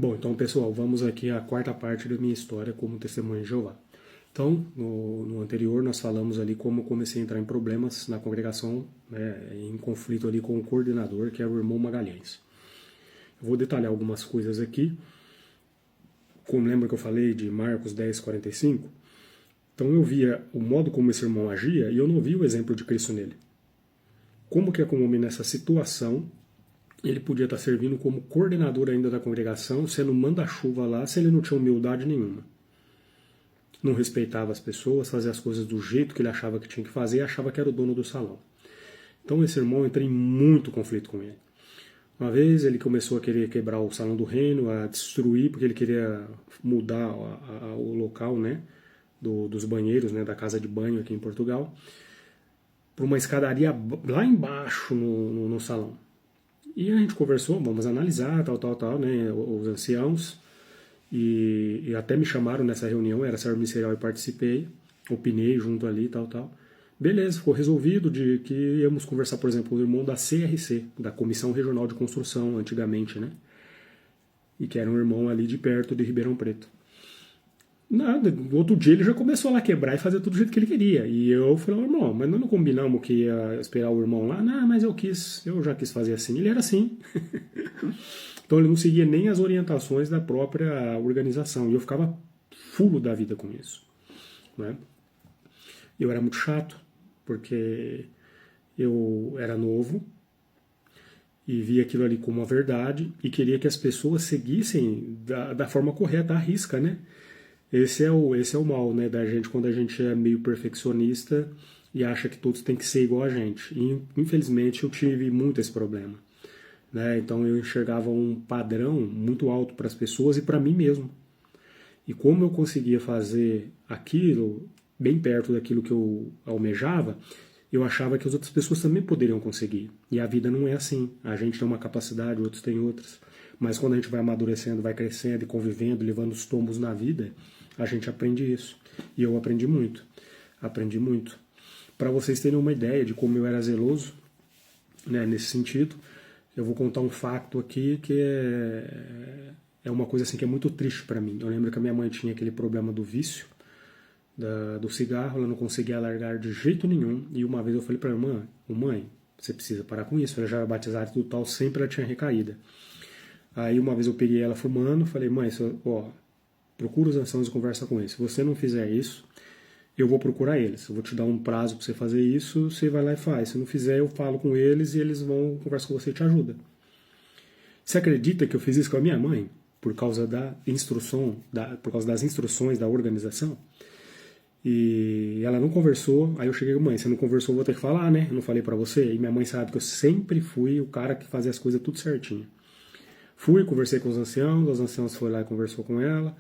Bom, então pessoal, vamos aqui à quarta parte da minha história como testemunha de Jeová. Então, no anterior nós falamos ali como eu comecei a entrar em problemas na congregação, né, em conflito ali com o coordenador, que era o irmão Magalhães. Eu vou detalhar algumas coisas aqui. Como lembra que eu falei de Marcos 10:45? Então eu via o modo como esse irmão agia e eu não via o exemplo de Cristo nele. Como que é com o homem nessa situação ele podia estar servindo como coordenador ainda da congregação, sendo manda-chuva lá, se ele não tinha humildade nenhuma. Não respeitava as pessoas, fazia as coisas do jeito que ele achava que tinha que fazer e achava que era o dono do salão. Então esse irmão, eu entrei em muito conflito com ele. Uma vez ele começou a querer quebrar o salão do reino, a destruir, porque ele queria mudar o local, né, dos banheiros, né, da casa de banho aqui em Portugal, para uma escadaria lá embaixo no salão. E a gente conversou, vamos analisar, tal, né, os anciãos, e até me chamaram nessa reunião, era servo ministerial e participei, opinei junto ali, tal. Beleza, ficou resolvido de que íamos conversar, por exemplo, com o irmão da CRC, da Comissão Regional de Construção, antigamente, né, e que era um irmão ali de perto de Ribeirão Preto. Nada, no outro dia ele já começou lá a quebrar e fazer tudo do jeito que ele queria. E eu falei, irmão, mas nós não combinamos que ia esperar o irmão lá? Não, mas eu já quis fazer assim. Ele era assim. Então ele não seguia nem as orientações da própria organização. E eu ficava fulo da vida com isso. Né? Eu era muito chato, porque eu era novo e via aquilo ali como uma verdade e queria que as pessoas seguissem da forma correta, à risca, né? Esse é o mal, né, da gente quando a gente é meio perfeccionista e acha que todos têm que ser igual a gente. E, infelizmente, eu tive muito esse problema. Né? Então, eu enxergava um padrão muito alto para as pessoas e para mim mesmo. E como eu conseguia fazer aquilo bem perto daquilo que eu almejava, eu achava que as outras pessoas também poderiam conseguir. E a vida não é assim. A gente tem uma capacidade, outros têm outras. Mas quando a gente vai amadurecendo, vai crescendo e convivendo, levando os tombos na vida, a gente aprende isso. E eu aprendi muito. Aprendi muito. Para vocês terem uma ideia de como eu era zeloso, né, nesse sentido, eu vou contar um facto aqui que é uma coisa assim que é muito triste para mim. Eu lembro que a minha mãe tinha aquele problema do vício, do cigarro, ela não conseguia largar de jeito nenhum. E uma vez eu falei para ela, mãe, você precisa parar com isso. Ela já era batizada e tudo tal, sempre ela tinha recaída. Aí uma vez eu peguei ela fumando, falei, mãe, procura os anciãos e conversa com eles. Se você não fizer isso, eu vou procurar eles. Eu vou te dar um prazo para você fazer isso, você vai lá e faz. Se não fizer, eu falo com eles e eles vão conversar com você e te ajudam. Você acredita que eu fiz isso com a minha mãe? Por causa por causa das instruções da organização? E ela não conversou, aí eu cheguei, mãe, você não conversou, eu vou ter que falar, né? Eu não falei para você? E minha mãe sabe que eu sempre fui o cara que fazia as coisas tudo certinho. Fui, conversei com os anciãos foram lá e conversou com ela.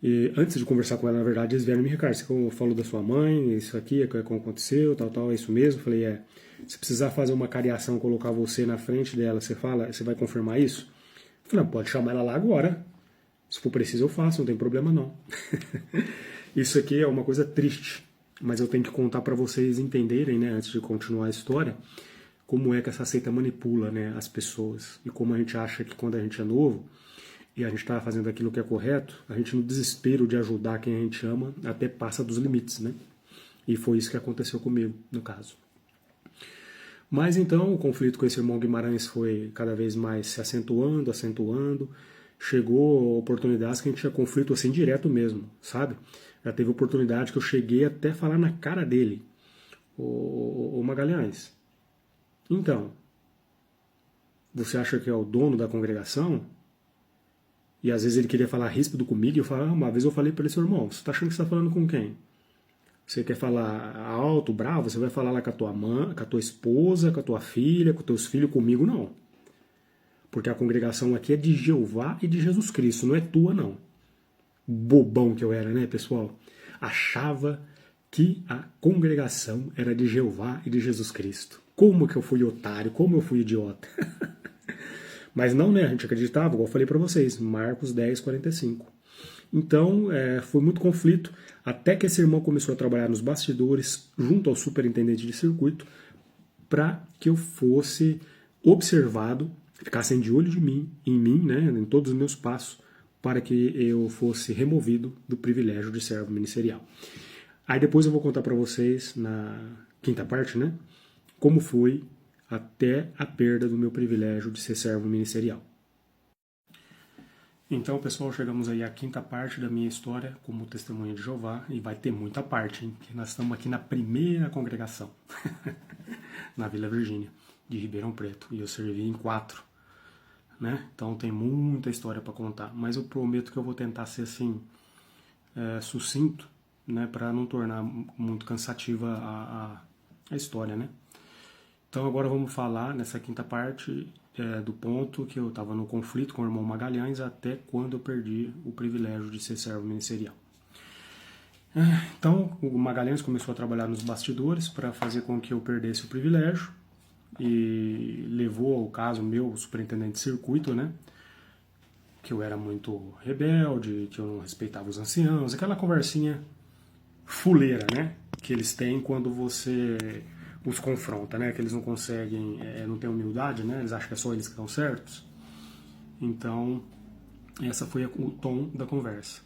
E antes de conversar com ela, na verdade, eles vieram me recar. Você falou da sua mãe, isso aqui é como aconteceu, tal, é isso mesmo. Falei, se precisar fazer uma cariação, colocar você na frente dela, você vai confirmar isso? Falei, pode chamar ela lá agora. Se for preciso, eu faço, não tem problema não. Isso aqui é uma coisa triste, mas eu tenho que contar para vocês entenderem, né, antes de continuar a história, como é que essa seita manipula, né, as pessoas. E como a gente acha que quando a gente é novo e a gente está fazendo aquilo que é correto, a gente no desespero de ajudar quem a gente ama até passa dos limites, né? E foi isso que aconteceu comigo, no caso. Mas então o conflito com esse irmão Guimarães foi cada vez mais se acentuando. Chegou oportunidades que a gente tinha conflito assim direto mesmo, sabe? Já teve oportunidade que eu cheguei até a falar na cara dele. Ô Magalhães, então, você acha que é o dono da congregação? E às vezes ele queria falar ríspido comigo, e eu falava, uma vez eu falei para ele, seu irmão, você está achando que você está falando com quem? Você quer falar alto, bravo? Você vai falar lá com a tua mãe, com a tua esposa, com a tua filha, com os teus filhos, comigo não. Porque a congregação aqui é de Jeová e de Jesus Cristo, não é tua não. Bobão que eu era, né, pessoal? Achava que a congregação era de Jeová e de Jesus Cristo. Como que eu fui otário, como eu fui idiota. Mas não, né, a gente acreditava, igual eu falei para vocês, Marcos 10:45. Então, foi muito conflito, até que esse irmão começou a trabalhar nos bastidores, junto ao superintendente de circuito, para que eu fosse observado, ficassem de olho em mim, né, em todos os meus passos, para que eu fosse removido do privilégio de servo ministerial. Aí depois eu vou contar para vocês, na quinta parte, né, como foi até a perda do meu privilégio de ser servo ministerial. Então, pessoal, chegamos aí à quinta parte da minha história como testemunha de Jeová, e vai ter muita parte, hein? Porque nós estamos aqui na primeira congregação, na Vila Virgínia, de Ribeirão Preto, e eu servi em 4, né? Então tem muita história para contar, mas eu prometo que eu vou tentar ser assim, sucinto, né, para não tornar muito cansativa a história, né? Então agora vamos falar nessa quinta parte do ponto que eu estava no conflito com o irmão Magalhães até quando eu perdi o privilégio de ser servo ministerial. Então o Magalhães começou a trabalhar nos bastidores para fazer com que eu perdesse o privilégio e levou ao caso meu superintendente de circuito, né, que eu era muito rebelde, que eu não respeitava os anciãos, aquela conversinha fuleira, né, que eles têm quando você os confronta, né? Que eles não conseguem, não têm humildade, né? Eles acham que é só eles que estão certos. Então, essa foi o tom da conversa.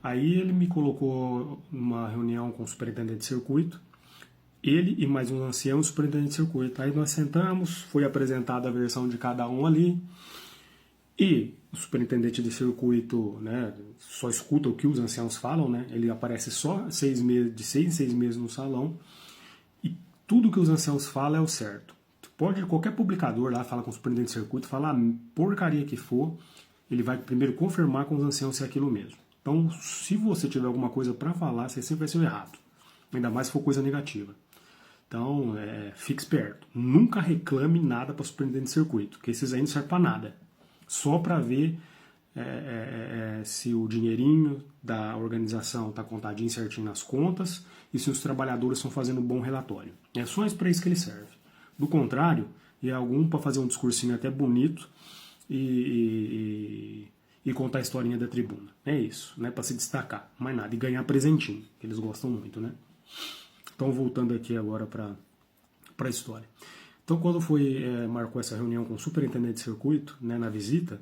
Aí ele me colocou numa reunião com o superintendente de circuito, ele e mais um ancião superintendente de circuito. Aí nós sentamos, foi apresentada a versão de cada um ali, e o superintendente de circuito, né, só escuta o que os anciãos falam, né? Ele aparece só de 6 em 6 meses no salão, tudo que os anciãos falam é o certo. Pode qualquer publicador lá fala com o superintendente de circuito, falar porcaria que for, ele vai primeiro confirmar com os anciãos se é aquilo mesmo. Então, se você tiver alguma coisa para falar, você sempre vai ser o errado. Ainda mais se for coisa negativa. Então, fique esperto. Nunca reclame nada para o superintendente de circuito, porque esses aí não servem para nada. Só para ver se o dinheirinho da organização está contadinho certinho nas contas e se os trabalhadores estão fazendo um bom relatório. É só para isso que ele serve. Do contrário, é algum para fazer um discursinho até bonito e contar a historinha da tribuna. É isso, né? Para se destacar, mais nada. E ganhar presentinho, que eles gostam muito, né? Então, voltando aqui agora para a história. Então, quando marcou essa reunião com o superintendente de circuito, né, na visita,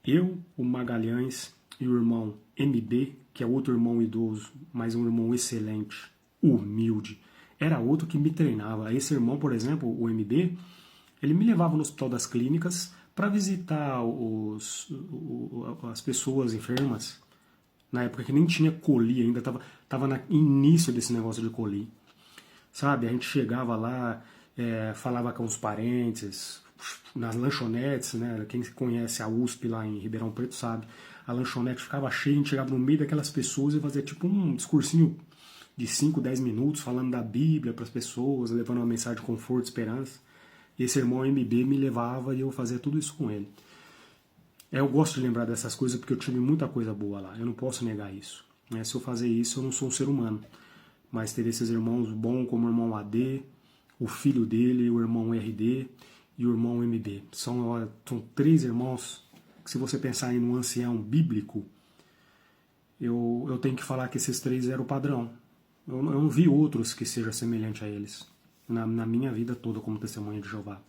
eu, o Magalhães e o irmão MB, que é outro irmão idoso, mas um irmão excelente, humilde, era outro que me treinava. Esse irmão, por exemplo, o MB, ele me levava no Hospital das Clínicas para visitar as pessoas enfermas, na época que nem tinha coli ainda, estava no início desse negócio de coli. Sabe, a gente chegava lá, falava com os parentes, nas lanchonetes, né? Quem conhece a USP lá em Ribeirão Preto sabe, a lanchonete ficava cheia, a gente chegava no meio daquelas pessoas e fazia tipo um discursinho de 5, 10 minutos falando da Bíblia para as pessoas, levando uma mensagem de conforto, esperança. E esse irmão MB me levava e eu fazia tudo isso com ele. Eu gosto de lembrar dessas coisas porque eu tive muita coisa boa lá, eu não posso negar isso. Né? Se eu fazer isso, eu não sou um ser humano. Mas ter esses irmãos bons como o irmão AD, o filho dele, o irmão RD e o irmão MB. São 3 irmãos que, se você pensar em um ancião bíblico, eu tenho que falar que esses 3 eram o padrão. Eu não vi outros que sejam semelhantes a eles na minha vida toda como testemunha de Jeová.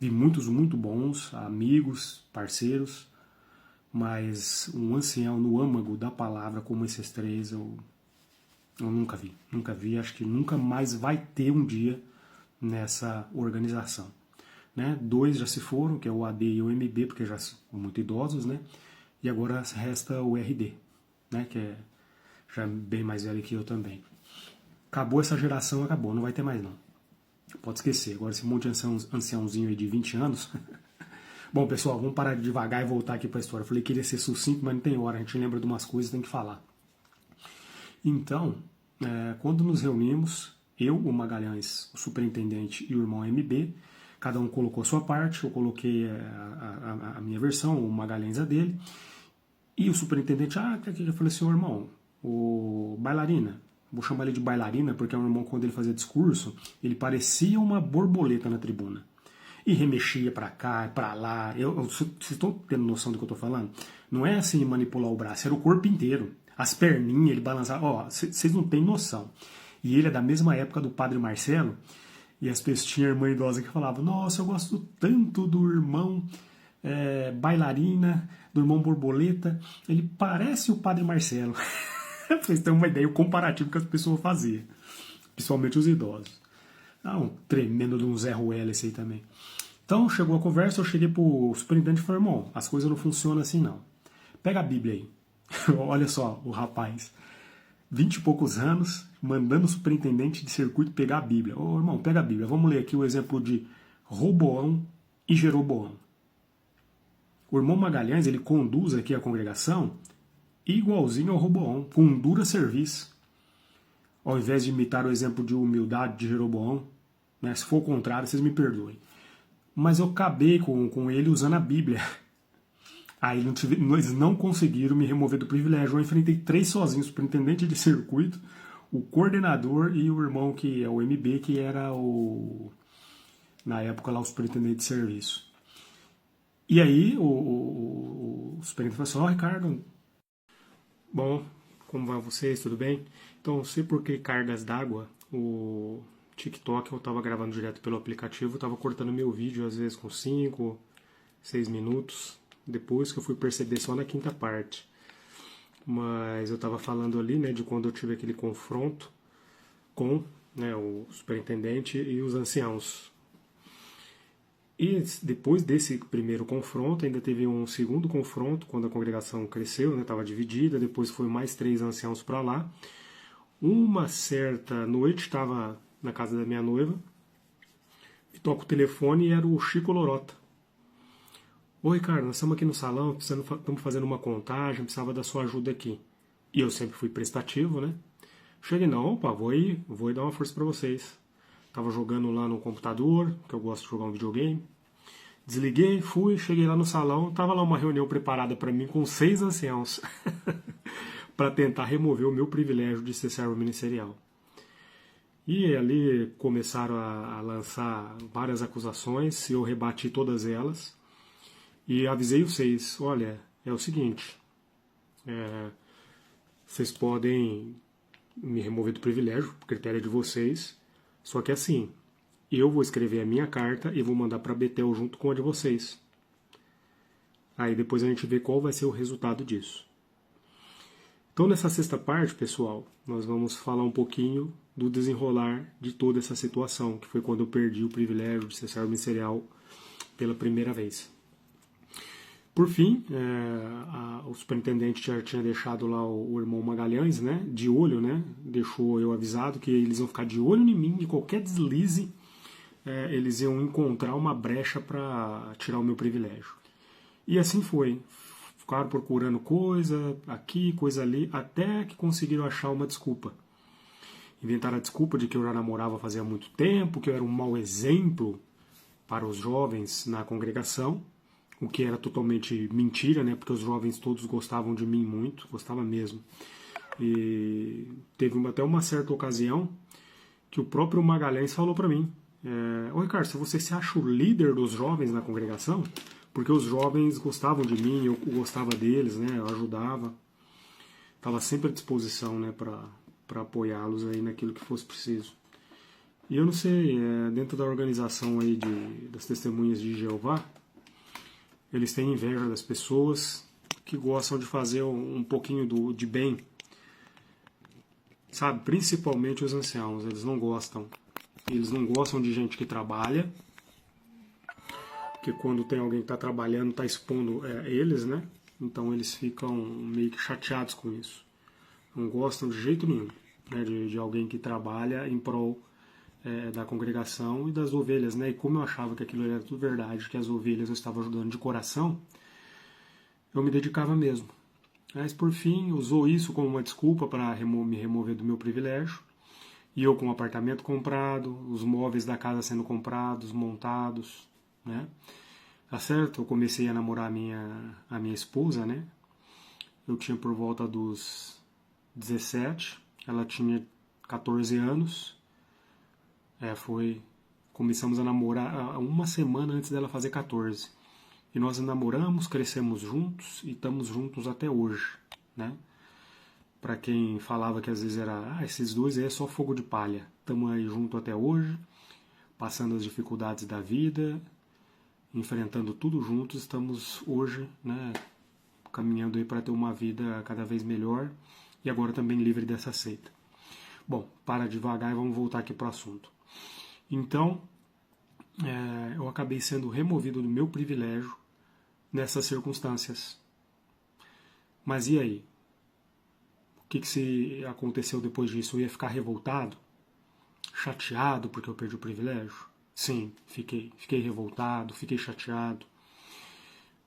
Vi muitos muito bons, amigos, parceiros, mas um ancião no âmago da palavra como esses 3 eu nunca vi. Nunca vi, acho que nunca mais vai ter um dia nessa organização. Né? 2 já se foram, que é o AD e o MB, porque já são muito idosos, né? E agora resta o RD, né? Que é já bem mais velho que eu também. Acabou essa geração, acabou, não vai ter mais não. Pode esquecer, agora esse monte de anciãozinho aí de 20 anos. Bom, pessoal, vamos parar de devagar e voltar aqui para a história. Eu falei que queria ser sucinto, mas não tem hora, a gente lembra de umas coisas e tem que falar. Então, quando nos reunimos, eu, o Magalhães, o superintendente e o irmão MB, cada um colocou a sua parte, eu coloquei a minha versão, o Magalhães a dele, e o superintendente, eu falei assim, irmão, o bailarina, vou chamar ele de bailarina, porque é um irmão, quando ele fazia discurso, ele parecia uma borboleta na tribuna, e remexia para cá, para lá, vocês estão tendo noção do que eu estou falando? Não é assim manipular o braço, era o corpo inteiro, as perninhas, ele balançava, vocês não têm noção. E ele é da mesma época do Padre Marcelo, e as pessoas tinham irmã idosa que falava, nossa, eu gosto tanto do irmão bailarina, do irmão Borboleta, ele parece o Padre Marcelo. Pra vocês terem uma ideia, o comparativo que as pessoas faziam, principalmente os idosos. Um tremendo de um Zé Ruela esse aí também. Então, chegou a conversa, eu cheguei pro superintendente e falei, irmão, as coisas não funcionam assim não. Pega a Bíblia aí. Olha só, o rapaz, 20 e poucos anos, mandando o superintendente de circuito pegar a Bíblia. Ô, irmão, pega a Bíblia. Vamos ler aqui o exemplo de Roboão e Jeroboão. O irmão Magalhães, ele conduz aqui a congregação igualzinho ao Roboão, com dura serviço. Ao invés de imitar o exemplo de humildade de Jeroboão, né? Se for o contrário, vocês me perdoem. Mas eu acabei com ele usando a Bíblia. Aí eles não conseguiram me remover do privilégio. Eu enfrentei 3 sozinhos, o superintendente de circuito, o coordenador e o irmão que é o MB, que era na época lá o superintendente de serviço. E aí o superintendente falou assim, Ricardo, bom, como vai vocês, tudo bem? Então, não sei por que cargas d'água, o TikTok eu estava gravando direto pelo aplicativo, estava cortando meu vídeo às vezes com 5, 6 minutos, depois que eu fui perceber só na 5ª parte. Mas eu estava falando ali, né, de quando eu tive aquele confronto com, né, o superintendente e os anciãos. E depois desse primeiro confronto, ainda teve um segundo confronto, quando a congregação cresceu, estava dividida, depois foi mais 3 anciãos para lá. Uma certa noite, estava na casa da minha noiva, e toco o telefone e era o Chico Lorota. Ô Ricardo, nós estamos aqui no salão, estamos fazendo uma contagem, precisava da sua ajuda aqui. E eu sempre fui prestativo, né? Cheguei, não, opa, vou ir dar uma força para vocês. Tava jogando lá no computador, que eu gosto de jogar um videogame. Desliguei, fui, cheguei lá no salão, tava lá uma reunião preparada para mim com 6 anciãos para tentar remover o meu privilégio de ser servo ministerial. E ali começaram a lançar várias acusações, eu rebati todas elas e avisei os 6, olha, é o seguinte, vocês podem me remover do privilégio, critério é de vocês, só que assim, eu vou escrever a minha carta e vou mandar para Betel junto com a de vocês. Aí depois a gente vê qual vai ser o resultado disso. Então nessa 6ª parte, pessoal, nós vamos falar um pouquinho do desenrolar de toda essa situação, que foi quando eu perdi o privilégio de ser servo ministerial pela primeira vez. Por fim, o superintendente já tinha deixado lá o irmão Magalhães, né, de olho, né, deixou eu avisado que eles iam ficar de olho em mim, de qualquer deslize, eles iam encontrar uma brecha para tirar o meu privilégio. E assim foi. Ficaram procurando coisa aqui, coisa ali, até que conseguiram achar uma desculpa. Inventaram a desculpa de que eu já namorava fazia muito tempo, que eu era um mau exemplo para os jovens na congregação, o que era totalmente mentira, né? Porque os jovens todos gostavam de mim muito, gostavam mesmo. E teve até uma certa ocasião que o próprio Magalhães falou para mim, ô Ricardo, se você se acha o líder dos jovens na congregação, porque os jovens gostavam de mim, eu gostava deles, né? Eu ajudava, estava sempre à disposição, né? Para apoiá-los aí naquilo que fosse preciso. E eu não sei, dentro da organização aí das Testemunhas de Jeová, eles têm inveja das pessoas que gostam de fazer um pouquinho de bem, sabe? Principalmente os anciãos, eles não gostam. Eles não gostam de gente que trabalha, porque quando tem alguém que está trabalhando, está expondo eles, né? Então eles ficam meio que chateados com isso. Não gostam de jeito nenhum, né, de alguém que trabalha em prol da congregação e das ovelhas, né? E como eu achava que aquilo era tudo verdade, que as ovelhas eu estava ajudando de coração, eu me dedicava mesmo. Mas por fim usou isso como uma desculpa para me remover do meu privilégio. E eu com o apartamento comprado, os móveis da casa sendo comprados, montados, né? Tá certo? Eu comecei a namorar a minha esposa, né? Eu tinha por volta dos 17, ela tinha 14 anos. Começamos a namorar uma semana antes dela fazer 14. E nós namoramos, crescemos juntos e estamos juntos até hoje, né? Para quem falava que às vezes esses dois aí é só fogo de palha. Estamos aí junto até hoje, passando as dificuldades da vida, enfrentando tudo juntos, estamos hoje, né, caminhando aí para ter uma vida cada vez melhor e agora também livre dessa seita. Bom, para devagar e vamos voltar aqui para o assunto. Então, eu acabei sendo removido do meu privilégio nessas circunstâncias. Mas e aí? O que se aconteceu depois disso? Eu ia ficar revoltado? Chateado porque eu perdi o privilégio? Sim, fiquei. Fiquei revoltado, fiquei chateado.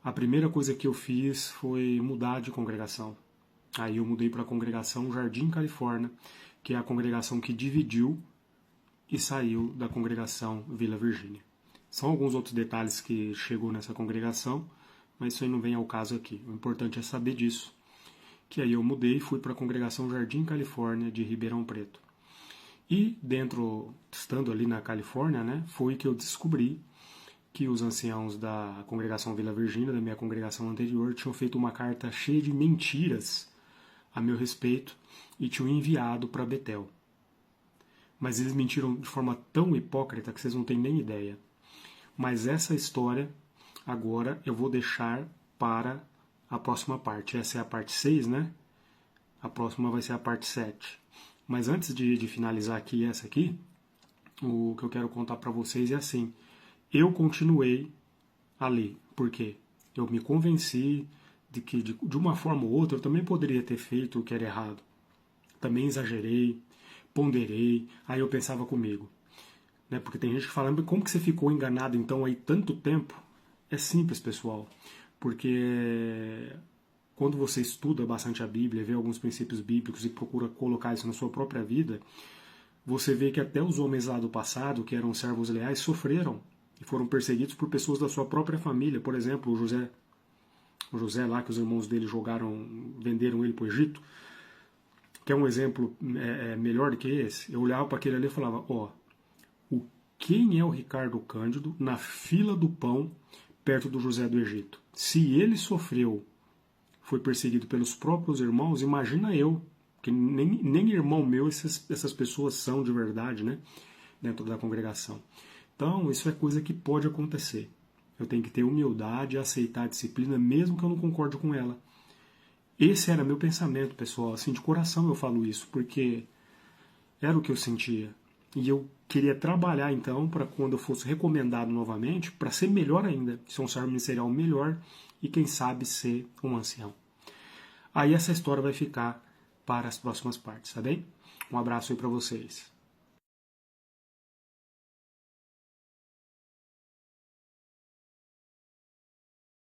A primeira coisa que eu fiz foi mudar de congregação. Aí eu mudei para a congregação Jardim Califórnia, que é a congregação que dividiu e saiu da congregação Vila Virgínia. São alguns outros detalhes que chegou nessa congregação, mas isso aí não vem ao caso aqui. O importante é saber disso. Que aí eu mudei e fui para a congregação Jardim Califórnia de Ribeirão Preto. E estando ali na Califórnia, né, foi que eu descobri que os anciãos da congregação Vila Virgínia, da minha congregação anterior, tinham feito uma carta cheia de mentiras a meu respeito e tinham enviado para Betel. Mas eles mentiram de forma tão hipócrita que vocês não têm nem ideia. Mas essa história, agora, eu vou deixar para a próxima parte. Essa é a parte 6, né? A próxima vai ser a parte 7. Mas antes de finalizar aqui essa aqui, o que eu quero contar para vocês é assim. Eu continuei a ler. Por quê? Eu me convenci de que, de uma forma ou outra, eu também poderia ter feito o que era errado. Também exagerei, ponderei, aí eu pensava comigo. Né? Porque tem gente que fala, como que você ficou enganado então aí tanto tempo? É simples, pessoal. Porque quando você estuda bastante a Bíblia, vê alguns princípios bíblicos e procura colocar isso na sua própria vida, você vê que até os homens lá do passado, que eram servos leais, sofreram e foram perseguidos por pessoas da sua própria família. Por exemplo, o José lá, que os irmãos dele venderam ele para o Egito. Quer um exemplo melhor do que esse? Eu olhava para aquele ali e falava, quem é o Ricardo Cândido na fila do pão perto do José do Egito? Se ele sofreu, foi perseguido pelos próprios irmãos, imagina eu, que nem irmão meu essas pessoas são de verdade, né? Dentro da congregação. Então, isso é coisa que pode acontecer. Eu tenho que ter humildade e aceitar a disciplina, mesmo que eu não concorde com ela. Esse era meu pensamento, pessoal. Assim, de coração eu falo isso, porque era o que eu sentia. E eu queria trabalhar, então, para quando eu fosse recomendado novamente, para ser melhor ainda, ser um servo ministerial melhor e, quem sabe, ser um ancião. Aí essa história vai ficar para as próximas partes, tá bem? Um abraço aí para vocês.